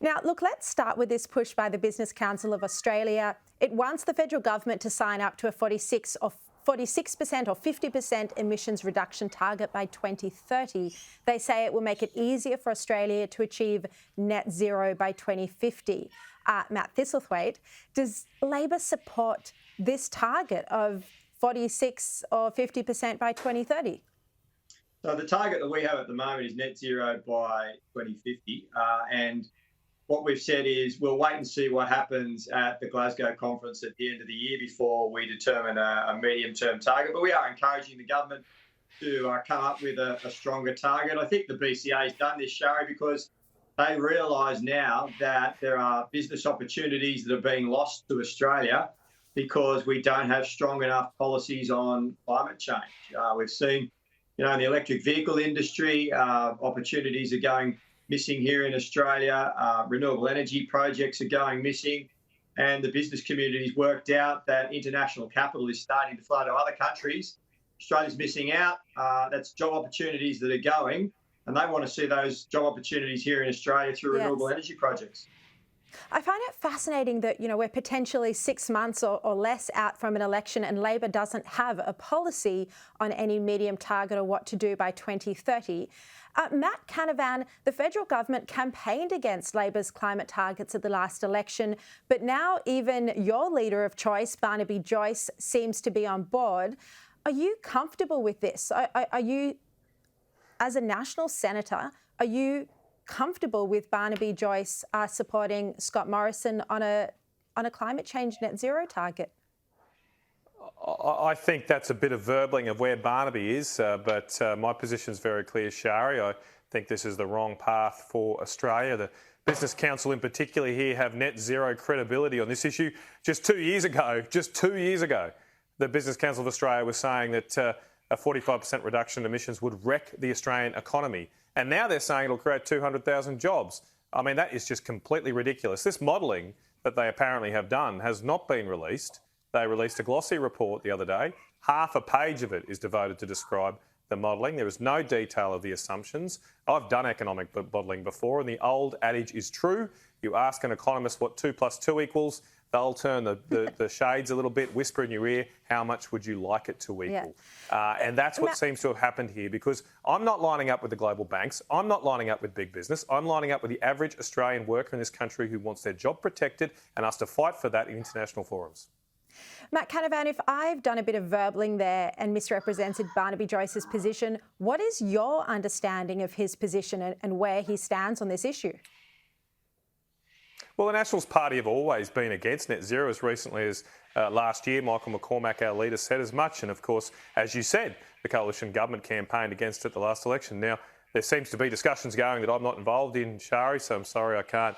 Now, look, let's start with this push by the Business Council of Australia. It wants the federal government to sign up to a 46% or 50% emissions reduction target by 2030. They say it will make it easier for Australia to achieve net zero by 2050. Matt Thistlethwaite, does Labor support this target of 46 or 50% by 2030? So the target that we have at the moment is net zero by 2050. And what we've said is we'll wait and see what happens at the Glasgow conference at the end of the year before we determine a medium-term target. But we are encouraging the government to come up with a stronger target. I think the BCA has done this, Shari, because they realise now that there are business opportunities that are being lost to Australia because we don't have strong enough policies on climate change. We've seen, in the electric vehicle industry, opportunities are going missing here in Australia. Renewable energy projects are going missing. And the business community's worked out that international capital is starting to flow to other countries. Australia's missing out. That's job opportunities that are going. And they want to see those job opportunities here in Australia through renewable energy projects. I find it fascinating that, we're potentially 6 months or less out from an election and Labor doesn't have a policy on any medium target or what to do by 2030. Matt Canavan, the federal government campaigned against Labor's climate targets at the last election, but now even your leader of choice, Barnaby Joyce, seems to be on board. Are you comfortable with this? Are you, as a national senator, are you comfortable with Barnaby Joyce supporting Scott Morrison on a climate change net zero target? I think that's a bit of verbling of where Barnaby is, but my position is very clear, Shari. I think this is the wrong path for Australia. The Business Council in particular here have net zero credibility on this issue. Just two years ago, the Business Council of Australia was saying that a 45% reduction in emissions would wreck the Australian economy. And now they're saying it'll create 200,000 jobs. I mean, that is just completely ridiculous. This modelling that they apparently have done has not been released. They released a glossy report the other day. Half a page of it is devoted to describe the modelling. There is no detail of the assumptions. I've done economic modelling before, and the old adage is true. You ask an economist what 2 + 2 equals, they'll turn the shades a little bit, whisper in your ear, how much would you like it to equal? Yeah. And that's what seems to have happened here, because I'm not lining up with the global banks. I'm not lining up with big business. I'm lining up with the average Australian worker in this country who wants their job protected and us to fight for that in international forums. Matt Canavan, if I've done a bit of verbling there and misrepresented Barnaby Joyce's position, what is your understanding of his position and where he stands on this issue? Well, the Nationals Party have always been against net zero. As recently as last year, Michael McCormack, our leader, said as much. And of course, as you said, the coalition government campaigned against it the last election. Now, there seems to be discussions going that I'm not involved in, Shari, so I'm sorry I can't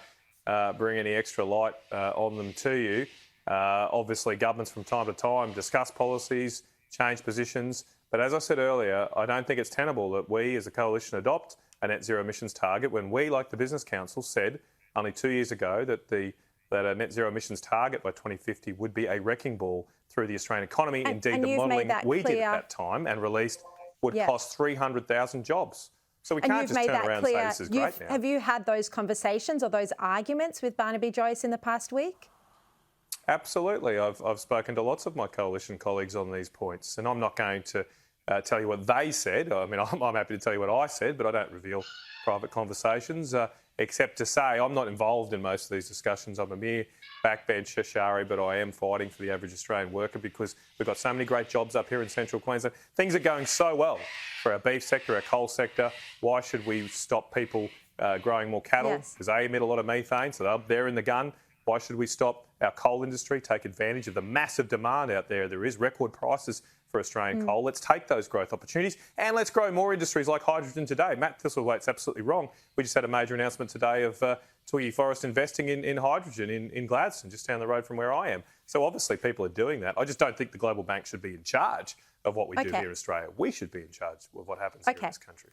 bring any extra light on them to you. Obviously, governments from time to time discuss policies, change positions. But as I said earlier, I don't think it's tenable that we as a coalition adopt a net zero emissions target when we, like the Business Council, said only 2 years ago that a net zero emissions target by 2050 would be a wrecking ball through the Australian economy. Indeed, the modelling we did at that time and released would cost 300,000 jobs. So we can't just turn around and say this is great now. Have you had those conversations or those arguments with Barnaby Joyce in the past week? Absolutely. I've spoken to lots of my coalition colleagues on these points, and I'm not going to tell you what they said. I mean, I'm happy to tell you what I said, but I don't reveal private conversations, except to say I'm not involved in most of these discussions. I'm a mere backbencher, Shari, but I am fighting for the average Australian worker because we've got so many great jobs up here in central Queensland. Things are going so well for our beef sector, our coal sector. Why should we stop people growing more cattle? Because they emit a lot of methane, so they're in the gun. Why should we stop our coal industry, take advantage of the massive demand out there? There is record prices for Australian coal. Let's take those growth opportunities and let's grow more industries like hydrogen today. Matt Thistlethwaite's absolutely wrong. We just had a major announcement today of Twiggy Forrest investing in hydrogen in Gladstone, just down the road from where I am. So obviously people are doing that. I just don't think the global bank should be in charge of what we do here in Australia. We should be in charge of what happens here in this country.